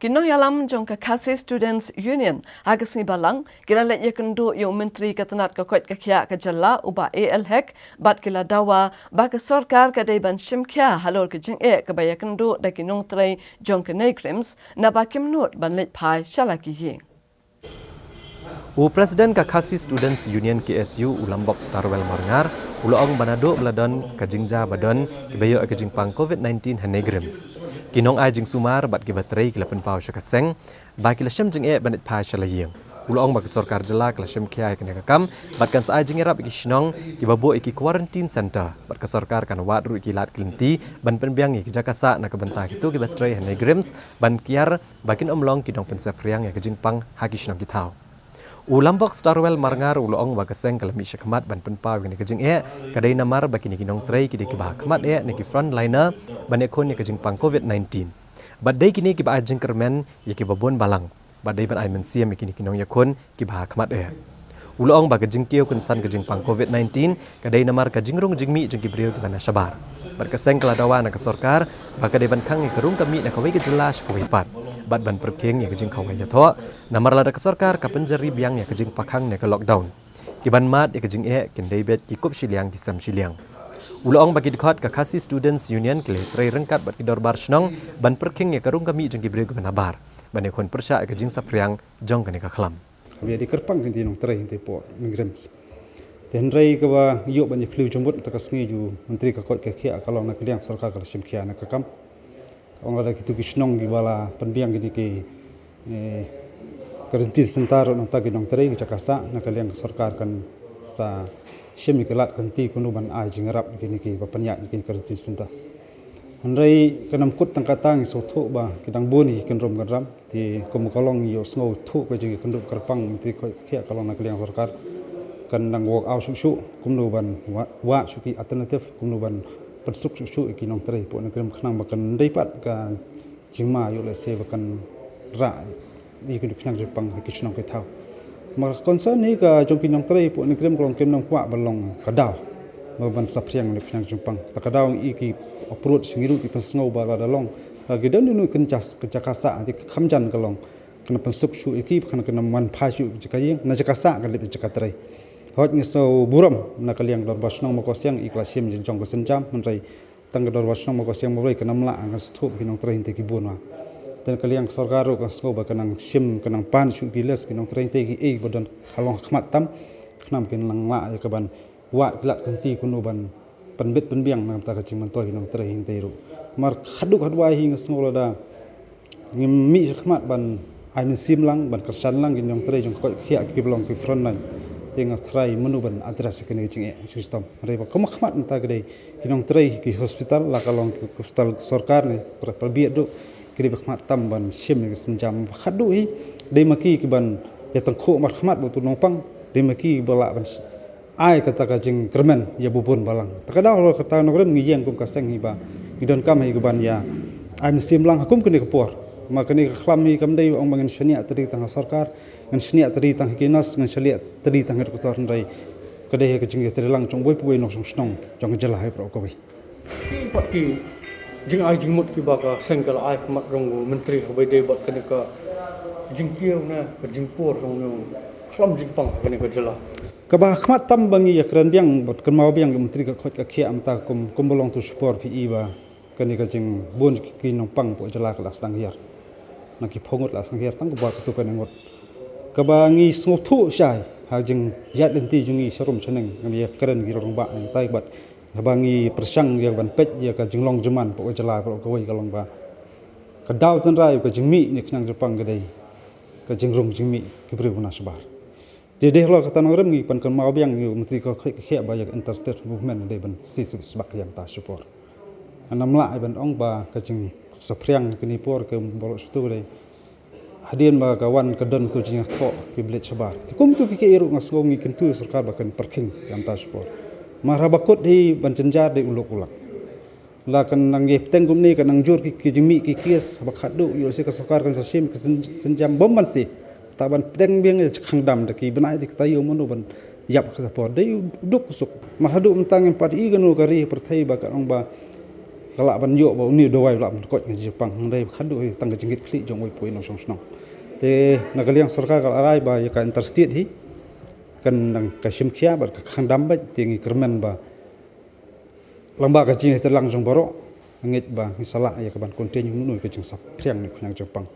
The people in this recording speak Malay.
Kino yalam jong Kakasi Students Union agus ni balang kila let yakendo yung menteri katanat kakot kakya kajalla uba ALHEC bat kila dawa baka sorkar kadai ban shimkya halor kajing kabayakendo da kinong tray jong kanegrims na bakim not ban let pai shalaki ying. U Presiden Kakasi Students Union KSU ulambok Starwell Marngar uloong banado beladon kajingja badon kibayo kajing pang COVID-19 hanegrims. Kinong ajing sumar bat kibatrei kilapen pau syakaseng ba kilasem jing banit pa shalayeng. Uloong bag sorkar jela kilasem kiai kenakam bat kan saajing erap iki shnong kibabo iki quarantine center bat ka sorkar kan wat ru iki lat klinti ban penbiang iki jakasa na kabenta kitu kibatrei hanegrims ban kiar bakin omlong kidong pensefriang ya kajing pang haki shnong kitau. Ulambok Starwell Marngar uloong bagaseng kalami syakmat ban penpaw ni kajing kadai namar bakini kinong tray kidi kibah khamat niki frontliner ban ekon ni kajing pang COVID-19. Badai kini kibah ajeng kermen yaki babon balang. Badai ban aimen siam kini kinong yakon kibah khamat Uloong bagajing kiyo kunsan kajing pang COVID-19 kadai namar kajing rong jingmi jeng kibriyo kibana syabar. Berkaseng keladawa na kasorkar bakadai ban kang ikarung kami na kawai kejelas kawai pat. Bat ban perking ya kejing kawai yato namar lada kesorkar kapenjari biang ya kejing pakang ya ke lockdown kiban mat ya kejing kendai bet kikup siliang kisam siliang uloong bagi dikot Kakasi Students Union kele tray rengkat bat kidor bar shnong ban perking ya karung kami jeng kibre gubanabar ban ekon persya ya kejing sapriang jong kene ka klam dia di kerpang kinti nong tray kinti po ngrems den ray ka ba yo ban flu jumbut takas ngi ju menteri ka kot ka khia kalau na kliang sarkar ka sim khia na ka kam orang ada kitu kisnong di bala penbiang gini ke karantin sementara nonta ginong teri ke Jakasa nak kalian sarkar kan sa shemi kelat kanti kunuban ai jingarap gini ke papanyak gini karantin sementara handai kanam kut tangkatang so thu ba kidang boni kan rom kan ram ti komukolong yo snow thu ke jing kandup kerpang ti khia kalong nak kalian sarkar kan nang walk out su kumnuban wa suki alternatif kumnuban persuk susu ikinong teri po negeri kenang bakan daipat ka jingma yo le se bakan ra di kun kenang Jepang kisnong ke tau maka concern ni ka jong kinong teri po negeri kolong kem nang kwa balong kadaw ban sapriang le kenang Jepang takadaw iki approach singiru ki pesngau bala dalong lagi dan nu kencas ke Jakasa ti khamjan kalong kena persuk su iki kena man phasu jakayeng na Jakasa kan le Jakatrai hot ni so buram na kaliang dor basnong mako siang iklasim jeng jong ko senjam menrai tang dor basnong mako siang mrei kenam la ang stup kinong train te kibunwa dan kaliang sorgaro ka sko ba kanang sim kanang pan su giles kinong train te ki bodan halong khmat tam khnam kin lang la ya kaban wa klat kanti kunu ban penbit penbiang nam ta ka chimman toy kinong train te ru mar khaduk hadwai hing sngola da ngimi khmat ban ai min sim lang ban kersan lang kinong train jong ko khia ki blong ki front nan dengan try menuban address kene jing sistem reba kemakmat entah gede kinong try ki hospital la kalong ki hospital sarkar ni perbiat do kiri bakmat tamban sim ni senjam khadu hi de maki ki ban ya tangkho marhamat bu nopang de maki bala ban ai kata ka jing kermen ya bubun balang takada lo kata nogrem ngiyeng kum kaseng hi ba gidon kam hi ban ya ai sim lang hakum kene kapor maka ni klami kamdai ong bangen shania tadi tang sarkar ngan shania tadi tang kinas ngan shalia tadi tang kotor ndai kadai ke jing tadi lang chong boi pui nok song snong jong jela hai pro ko bai pat ki jing ai jing mut ki ba ka sengkal ai mat rong menteri ko bai de bat kene ka jing kieu na ka jing por rong no khlam jing pang kene ka jela ka ba khmat tam bangi ya kran biang bot kan mau biang menteri ka khot ka khia am ta kum bolong tu support pi ba kene ka jing bon ki nong pang po jela kelas tang hiar naki phongot la sang hiar tang ko ba tu kan ngot ka ba ngi sngo thu sai ha jing yat lenti jungi sarum chaneng ngi karen gi rong ba tai bat ba ngi persang ya ban pet ya ka jing long jaman po jala ko wai ka long ba ka daw tan rai ka jing mi ni knang Jepang gadai ka jing rong jing mi ki bre buna sabar de de lo ka tan rem ngi pan kan mau biang yu menteri ko khia ba ya interstate movement de ban sisu sebak yang ta support anam la ban ong ba ka jing sapriang kini por ke bolok situ dei hadian ba kawan kedon tu jing tho ki blet sabar kum tu ki iru ngasgo ngi kentu sarkar bakan parking yang ta support marhabakut di bancenjar de uluk ulak la kan nang ye tengum ni kan nang jur ki jimi ki kies bakhadu yo se ka sarkar kan sasim ke senjam bomban si taban teng biang je khangdam de ki banai dik tayo monu ban yap ka support de duk suk marhadu mentang empat i ganu kari perthai ba kan ong ba galak ban yo ba ni do wai la ko ngi Jepang ndai khadu tang ke jingit kli jong wai poi no song snong te nagaliang sarkar kal arai ba ya ka interstate hi kan nang ka simkhia ba ka khandam ba tingi kermen ba lamba ka jing terlang jong boro ngit ba ngisala ya ka ban continue nu ke jing sap priang ni khang Jepang